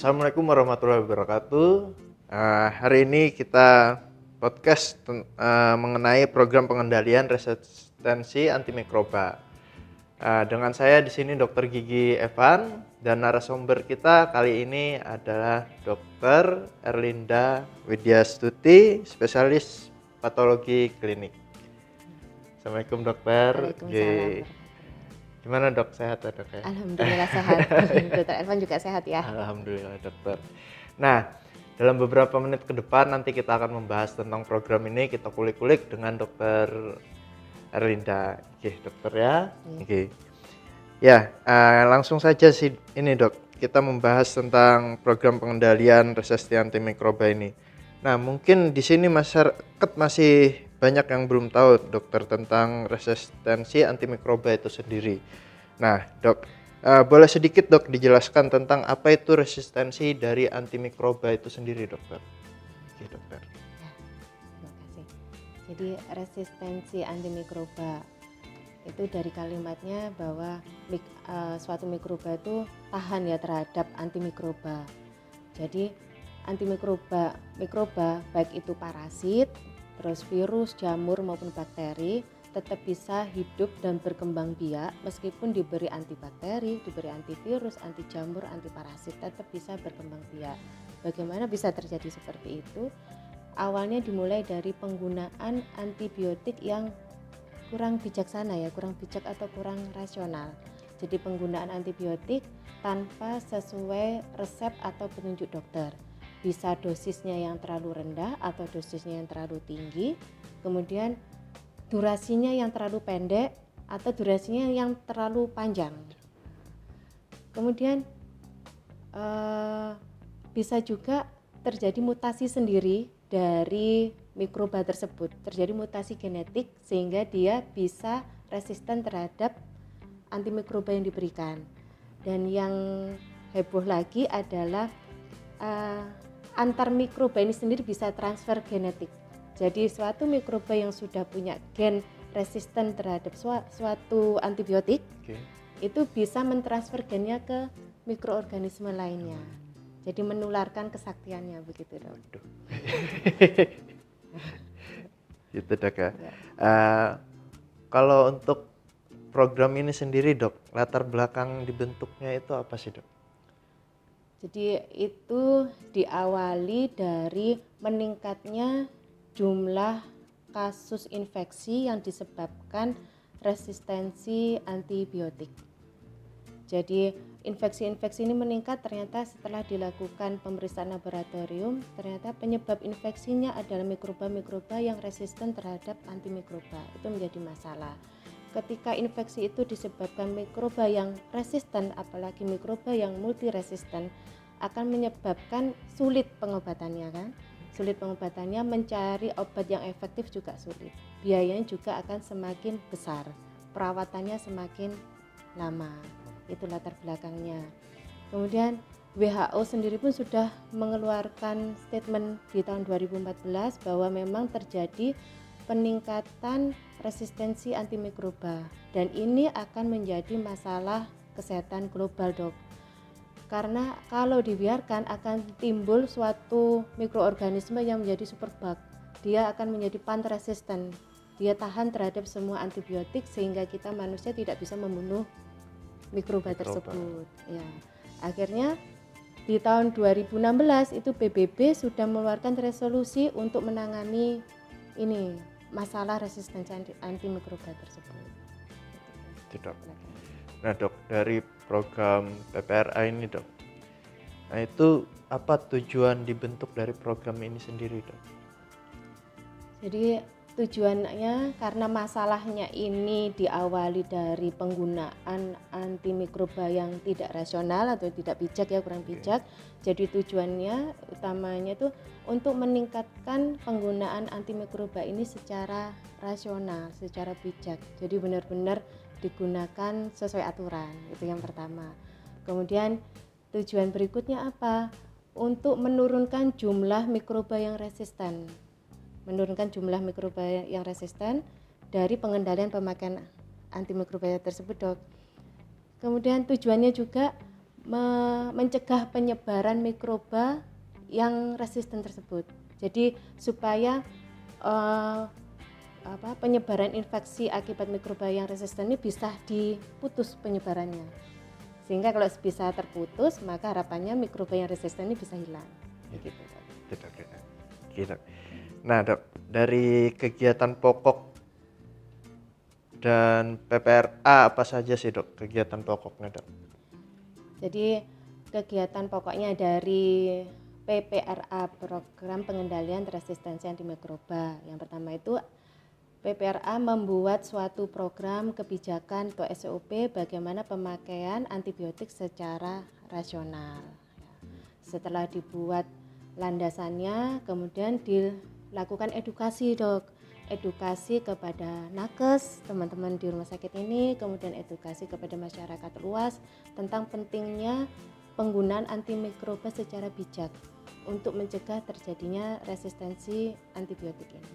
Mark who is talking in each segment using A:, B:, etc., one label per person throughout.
A: Assalamualaikum warahmatullahi wabarakatuh. Hari ini kita podcast mengenai program pengendalian resistensi antimikroba. Dengan saya di sini Dr. Gigi Evan dan narasumber kita kali ini adalah Dr. Erlinda Widyastuti, spesialis patologi klinik. Assalamualaikum dokter.
B: Waalaikumsalam.
A: Gimana dok, sehat ya dok ya?
B: Alhamdulillah sehat. Dokter Evan juga sehat ya?
A: Alhamdulillah dokter. Nah, dalam beberapa menit ke depan nanti kita akan membahas tentang program ini. Kita kulik-kulik dengan dokter Erlinda. Oke dokter ya. Oke. Ya, langsung saja sih ini dok. Kita membahas tentang program pengendalian resistensi antimikroba ini. Nah, mungkin di sini masyarakat masih banyak yang belum tahu dokter tentang resistensi antimikroba itu sendiri. Nah dok, boleh sedikit dok dijelaskan tentang apa itu resistensi dari antimikroba itu sendiri dokter? Oke dokter.
B: Ya, terima kasih. Jadi resistensi antimikroba itu dari kalimatnya bahwa suatu mikroba itu tahan ya terhadap antimikroba. Jadi antimikroba baik itu parasit, terus virus, jamur maupun bakteri tetap bisa hidup dan berkembang biak meskipun diberi antibakteri, diberi antivirus, anti jamur, anti parasit tetap bisa berkembang biak. Bagaimana bisa terjadi seperti itu? Awalnya dimulai dari penggunaan antibiotik yang kurang bijaksana ya, kurang bijak atau kurang rasional. Jadi penggunaan antibiotik tanpa sesuai resep atau petunjuk dokter. Bisa dosisnya yang terlalu rendah atau dosisnya yang terlalu tinggi, kemudian durasinya yang terlalu pendek atau durasinya yang terlalu panjang. Kemudian bisa juga terjadi mutasi sendiri dari mikroba tersebut, terjadi mutasi genetik sehingga dia bisa resisten terhadap antimikroba yang diberikan. Dan yang heboh lagi adalah antar mikroba ini sendiri bisa transfer genetik. Jadi suatu mikroba yang sudah punya gen resisten terhadap suatu antibiotik, itu bisa mentransfer gennya ke mikroorganisme lainnya. Jadi menularkan kesaktiannya begitu dok.
A: Gitu dok ya. Kalau untuk program ini sendiri dok, latar belakang dibentuknya itu apa sih dok?
B: Jadi itu diawali dari meningkatnya jumlah kasus infeksi yang disebabkan resistensi antibiotik. Jadi infeksi-infeksi ini meningkat ternyata setelah dilakukan pemeriksaan laboratorium, ternyata penyebab infeksinya adalah mikroba-mikroba yang resisten terhadap antimikroba. Itu menjadi masalah. Ketika infeksi itu disebabkan mikroba yang resisten, apalagi mikroba yang multiresisten, akan menyebabkan sulit pengobatannya kan. Sulit pengobatannya, mencari obat yang efektif juga sulit. Biayanya juga akan semakin besar, perawatannya semakin lama. Itu latar belakangnya. Kemudian WHO sendiri pun sudah mengeluarkan statement di tahun 2014 bahwa memang terjadi peningkatan resistensi antimikroba dan ini akan menjadi masalah kesehatan global dok. Karena kalau dibiarkan akan timbul suatu mikroorganisme yang menjadi superbug. Dia akan menjadi pan-resisten. Dia tahan terhadap semua antibiotik sehingga kita manusia tidak bisa membunuh mikroba tersebut. Ya. Akhirnya di tahun 2016 itu PBB sudah mengeluarkan resolusi untuk menangani ini masalah resistensi antimikroba tersebut.
A: Dok. Nah dok, dari program PPRA ini dok, nah itu apa tujuan dibentuk dari program ini sendiri dok?
B: Jadi tujuannya karena masalahnya ini diawali dari penggunaan antimikroba yang tidak rasional atau tidak bijak ya, kurang bijak. Jadi tujuannya utamanya itu untuk meningkatkan penggunaan antimikroba ini secara rasional, secara bijak. Jadi benar-benar digunakan sesuai aturan, itu yang pertama. Kemudian tujuan berikutnya apa? Untuk menurunkan jumlah mikroba yang resisten. Menurunkan jumlah mikroba yang resisten dari pengendalian pemakaian antimikroba tersebut dok. Kemudian tujuannya juga mencegah penyebaran mikroba yang resisten tersebut. Jadi supaya penyebaran infeksi akibat mikroba yang resisten ini bisa diputus penyebarannya. Sehingga kalau bisa terputus, maka harapannya mikroba yang resisten ini bisa hilang. Begitu, Dok.
A: Gitu. Nah, Dok, dari kegiatan pokok dan PPRA apa saja sih, Dok, kegiatan pokoknya, Dok?
B: Jadi kegiatan pokoknya dari PPRA, Program Pengendalian Resistensi Antimikroba. Yang pertama itu PPRA membuat suatu program kebijakan atau SOP bagaimana pemakaian antibiotik secara rasional. Setelah dibuat landasannya, kemudian dilakukan edukasi, Dok. Edukasi kepada nakes, teman-teman di rumah sakit ini, kemudian edukasi kepada masyarakat luas tentang pentingnya penggunaan antimikroba secara bijak untuk mencegah terjadinya resistensi antibiotik ini.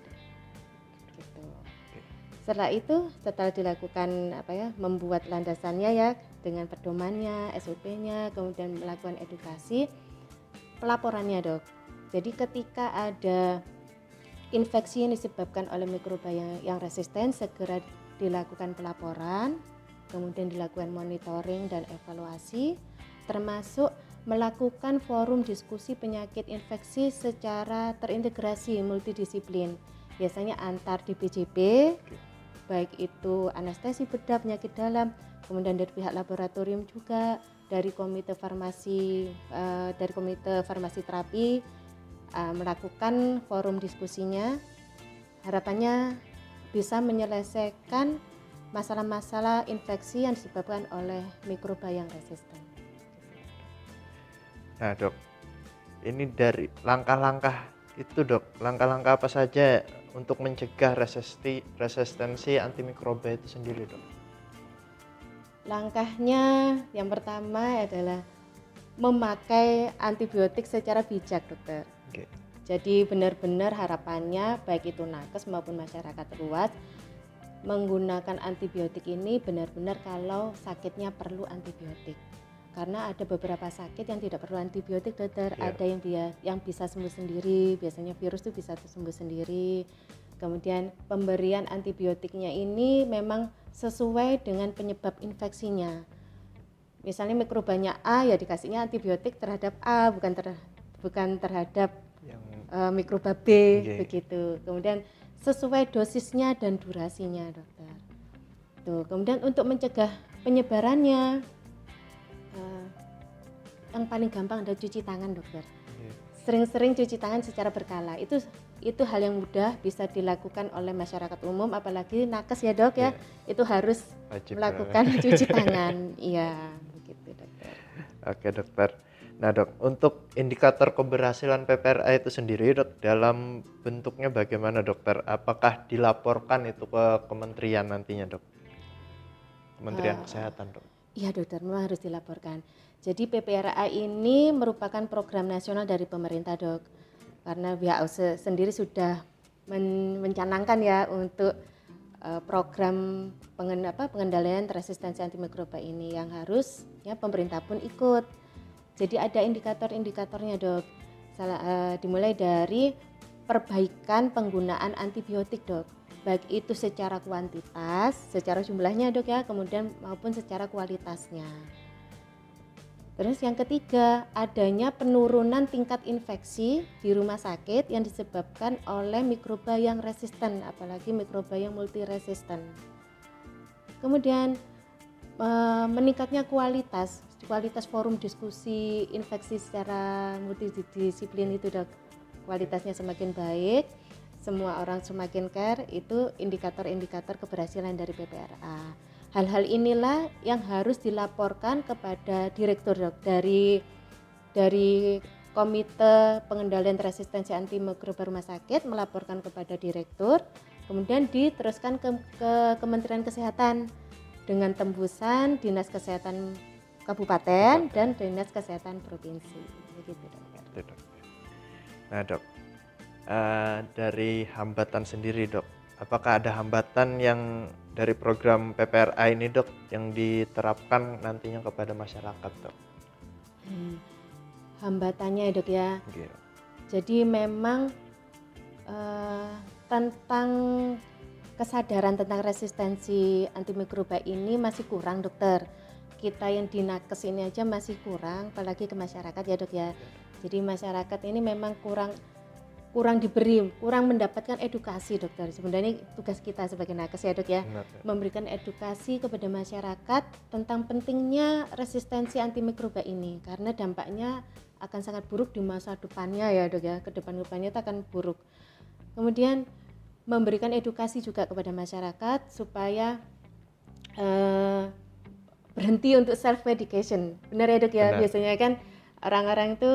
B: Gitu. Setelah dilakukan membuat landasannya ya dengan pedomannya, SOP-nya, kemudian melakukan edukasi, pelaporannya, Dok. Jadi ketika ada infeksi yang disebabkan oleh mikroba yang resisten, segera dilakukan pelaporan, kemudian dilakukan monitoring dan evaluasi, termasuk melakukan forum diskusi penyakit infeksi secara terintegrasi multidisiplin, biasanya antar DPJP, baik itu anestesi bedah, penyakit dalam, kemudian dari pihak laboratorium juga, dari komite farmasi terapi, melakukan forum diskusinya. Harapannya bisa menyelesaikan masalah-masalah infeksi yang disebabkan oleh mikroba yang resisten.
A: Nah, Dok, ini dari langkah-langkah itu, Dok, langkah-langkah apa saja untuk mencegah resistensi antimikroba itu sendiri, Dok?
B: Langkahnya yang pertama adalah memakai antibiotik secara bijak, Dokter.
A: Okay.
B: Jadi benar-benar harapannya baik itu nakes maupun masyarakat luas menggunakan antibiotik ini benar-benar kalau sakitnya perlu antibiotik. Karena ada beberapa sakit yang tidak perlu antibiotik, Dokter. Yeah. Ada yang bisa sembuh sendiri, biasanya virus itu bisa sembuh sendiri. Kemudian pemberian antibiotiknya ini memang sesuai dengan penyebab infeksinya. Misalnya mikrobanya A, ya dikasihnya antibiotik terhadap A, bukan terhadap mikroba B, begitu. Kemudian sesuai dosisnya dan durasinya, Dokter. Tuh, kemudian untuk mencegah penyebarannya, yang paling gampang adalah cuci tangan, Dokter. Sering-sering cuci tangan secara berkala. Itu hal yang mudah bisa dilakukan oleh masyarakat umum, apalagi nakes ya, Dok ya. Itu harus melakukan cuci tangan. Iya, begitu, Dokter.
A: Oke, Dokter. Nah, Dok, untuk indikator keberhasilan PPRA itu sendiri, Dok, dalam bentuknya bagaimana, Dokter? Apakah dilaporkan itu ke kementerian nantinya, Dok? Kementerian Kesehatan, Dok?
B: Iya, Dokter, memang harus dilaporkan. Jadi PPRA ini merupakan program nasional dari pemerintah, Dok. Karena WHO sendiri sudah mencanangkan ya untuk program pengendalian resistensi antimikroba ini yang harusnya pemerintah pun ikut. Jadi ada indikator-indikatornya, Dok. Dimulai dari perbaikan penggunaan antibiotik, Dok. Baik itu secara kuantitas, secara jumlahnya, Dok ya, kemudian maupun secara kualitasnya. Terus yang ketiga, adanya penurunan tingkat infeksi di rumah sakit yang disebabkan oleh mikroba yang resisten, apalagi mikroba yang multiresisten. Kemudian meningkatnya kualitas forum diskusi infeksi secara multidisiplin itu, Dok. Kualitasnya semakin baik, semua orang semakin care, itu indikator-indikator keberhasilan dari PPRA. Hal-hal inilah yang harus dilaporkan kepada direktur, Dok, dari Komite Pengendalian Resistensi Antimikroba Rumah Sakit melaporkan kepada direktur, kemudian diteruskan ke Kementerian Kesehatan dengan tembusan Dinas Kesehatan Kabupaten dan Dinas Kesehatan Provinsi. Begitu, Dok.
A: Nah, Dok, dari hambatan sendiri, Dok, apakah ada hambatan yang dari program PPRA ini, Dok, yang diterapkan nantinya kepada masyarakat, Dok?
B: Hambatannya dok ya.
A: Oke.
B: Jadi memang tentang kesadaran tentang resistensi antimikroba ini masih kurang dokter. Kita yang di nakes ini aja masih kurang, apalagi ke masyarakat ya dok ya. Jadi masyarakat ini memang kurang mendapatkan edukasi dokter. Sebenarnya tugas kita sebagai nakes ya dok ya,
A: Benar.
B: memberikan edukasi kepada masyarakat tentang pentingnya resistensi antimikroba ini, karena dampaknya akan sangat buruk di masa depannya ya dok ya, ke depannya itu akan buruk. Kemudian memberikan edukasi juga kepada masyarakat supaya berhenti untuk self medication. Benar ya dok ya.
A: Benar.
B: Biasanya kan orang-orang itu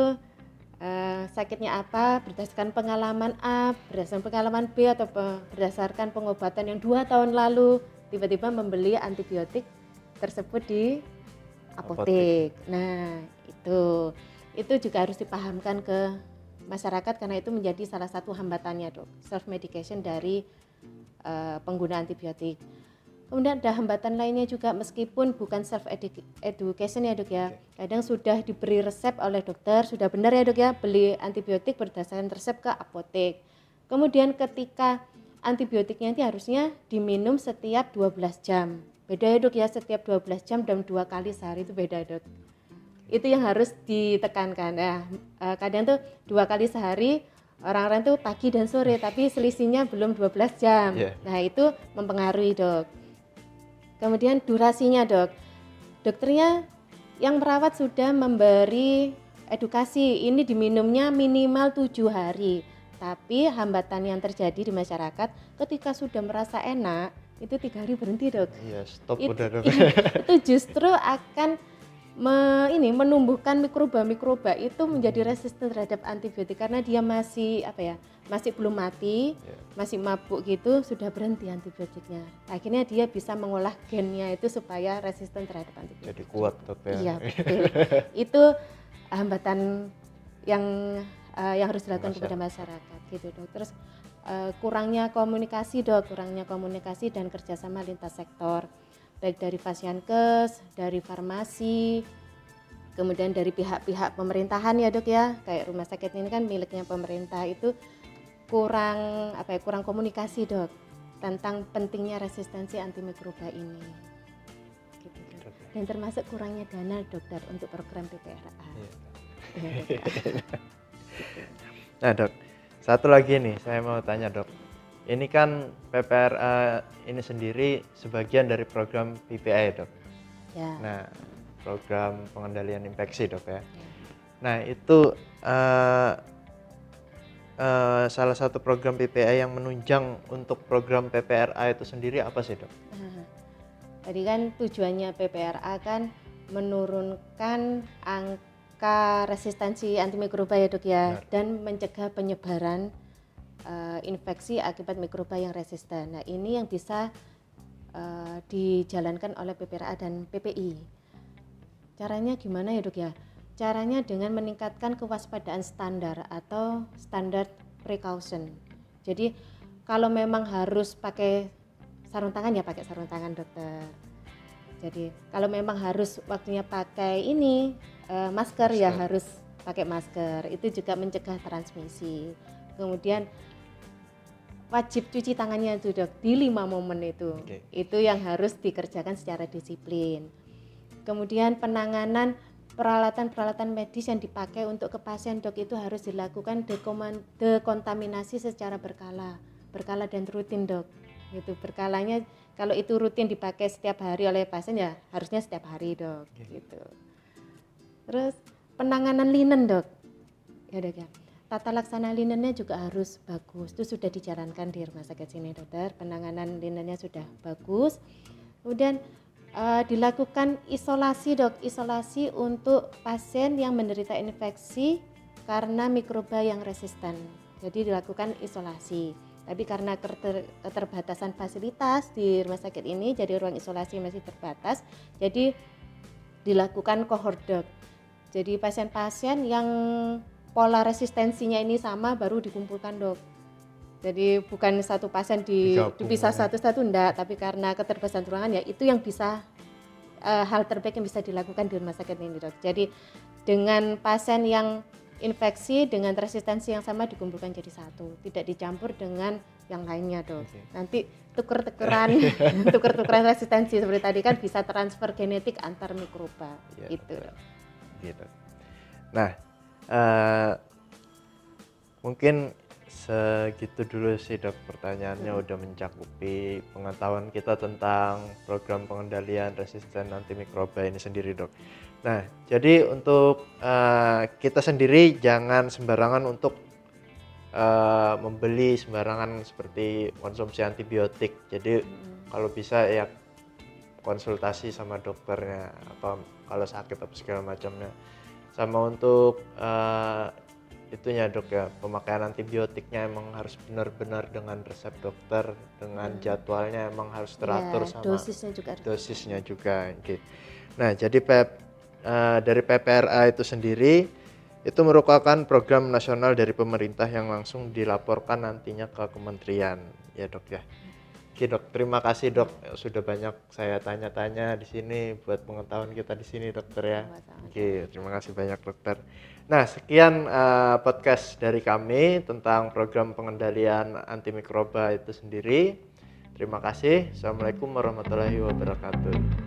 B: sakitnya apa berdasarkan pengalaman A, berdasarkan pengalaman B, atau berdasarkan pengobatan yang 2 tahun lalu, tiba-tiba membeli antibiotik tersebut di apotek. Nah itu juga harus dipahamkan ke masyarakat, karena itu menjadi salah satu hambatannya dok, self medication dari pengguna antibiotik. Kemudian ada hambatan lainnya juga, meskipun bukan self education ya dok ya, kadang sudah diberi resep oleh dokter, sudah benar ya dok ya, beli antibiotik berdasarkan resep ke apotek. Kemudian ketika antibiotiknya itu harusnya diminum setiap 12 jam. Beda ya dok ya, setiap 12 jam dan 2 kali sehari itu beda dok. Itu yang harus ditekankan. Nah, kadang tuh 2 kali sehari, orang-orang tuh pagi dan sore, tapi selisihnya belum 12 jam. Nah itu mempengaruhi dok. Kemudian durasinya dok, dokternya yang merawat sudah memberi edukasi, ini diminumnya minimal 7 hari. Tapi hambatan yang terjadi di masyarakat ketika sudah merasa enak, itu 3 hari berhenti dok.
A: Iya, stop udah dok.
B: Itu justru akan menumbuhkan mikroba itu menjadi resisten terhadap antibiotik, karena dia masih masih belum mati, masih mabuk gitu, sudah berhenti antibiotiknya. Akhirnya dia bisa mengolah gennya itu supaya resisten terhadap antibiotik.
A: Jadi kuat dok ya.
B: Iya betul. Itu hambatan yang harus dilakukan kepada masyarakat gitu dok. Terus kurangnya komunikasi dan kerjasama lintas sektor, baik dari Fasiankes, dari farmasi, kemudian dari pihak-pihak pemerintahan ya dok ya, kayak rumah sakit ini kan miliknya pemerintah, itu kurang komunikasi dok tentang pentingnya resistensi antimikroba ini gitu, dok. Dan termasuk kurangnya dana dokter untuk program PPRA.
A: Nah dok, satu lagi nih saya mau tanya dok, ini kan PPRA ini sendiri sebagian dari program PPI dok.
B: Ya.
A: Nah, program pengendalian infeksi dok ya. Nah itu salah satu program PPI yang menunjang untuk program PPRA itu sendiri apa sih dok?
B: Tadi kan tujuannya PPRA kan menurunkan angka resistensi antimikroba ya dok ya. Benar. Dan mencegah penyebaran infeksi akibat mikroba yang resisten. Nah ini yang bisa dijalankan oleh PPRA dan PPI. Caranya gimana ya dok ya? Caranya dengan meningkatkan kewaspadaan standar atau standar precaution. Jadi kalau memang harus pakai sarung tangan ya pakai sarung tangan dokter. Jadi kalau memang harus waktunya pakai masker ya harus pakai masker. Itu juga mencegah transmisi. Kemudian wajib cuci tangannya itu dok di 5 momen itu. Itu yang harus dikerjakan secara disiplin. Kemudian penanganan peralatan medis yang dipakai untuk ke pasien dok itu harus dilakukan dekontaminasi secara berkala dan rutin dok. Itu berkalanya, kalau itu rutin dipakai setiap hari oleh pasien ya harusnya setiap hari dok. Gitu. Terus penanganan linen dok, ya dok ya. Tata laksana linennya juga harus bagus. Itu sudah dijalankan di rumah sakit sini dokter. Penanganan linennya sudah bagus. Kemudian dilakukan isolasi dok, isolasi untuk pasien yang menderita infeksi karena mikroba yang resisten. Jadi dilakukan isolasi. Tapi karena keterbatasan fasilitas di rumah sakit ini, jadi ruang isolasi masih terbatas. Jadi dilakukan cohort dok. Jadi pasien-pasien yang pola resistensinya ini sama baru dikumpulkan dok. Jadi bukan satu pasien dipisah satu-satu enggak, tapi karena keterbatasan ruangan ya itu yang bisa hal terbaik yang bisa dilakukan di rumah sakit ini dok. Jadi dengan pasien yang infeksi dengan resistensi yang sama dikumpulkan jadi satu, tidak dicampur dengan yang lainnya dok.
A: Oke.
B: Nanti tuker-tukeran resistensi seperti tadi kan bisa transfer genetik antar mikroba
A: Iya,
B: gitu.
A: betul. Gitu. Nah, mungkin segitu dulu sih dok, pertanyaannya udah mencakupi pengetahuan kita tentang program pengendalian resisten antimikroba ini sendiri dok. Nah, jadi untuk kita sendiri jangan sembarangan untuk membeli sembarangan seperti konsumsi antibiotik. Jadi kalau bisa ya konsultasi sama dokternya, apa kalau sakit apa segala macamnya. Sama untuk itunya dok ya, pemakaian antibiotiknya emang harus benar-benar dengan resep dokter, dengan jadwalnya emang harus teratur sama dosisnya juga. Oke. Nah, jadi dari PPRA itu sendiri itu merupakan program nasional dari pemerintah yang langsung dilaporkan nantinya ke kementerian ya dok ya. Oke dok, terima kasih dok, sudah banyak saya tanya-tanya di sini buat pengetahuan kita di sini dokter ya. Oke, terima kasih banyak dokter. Nah, sekian podcast dari kami tentang program pengendalian antimikroba itu sendiri. Terima kasih. Assalamualaikum warahmatullahi wabarakatuh.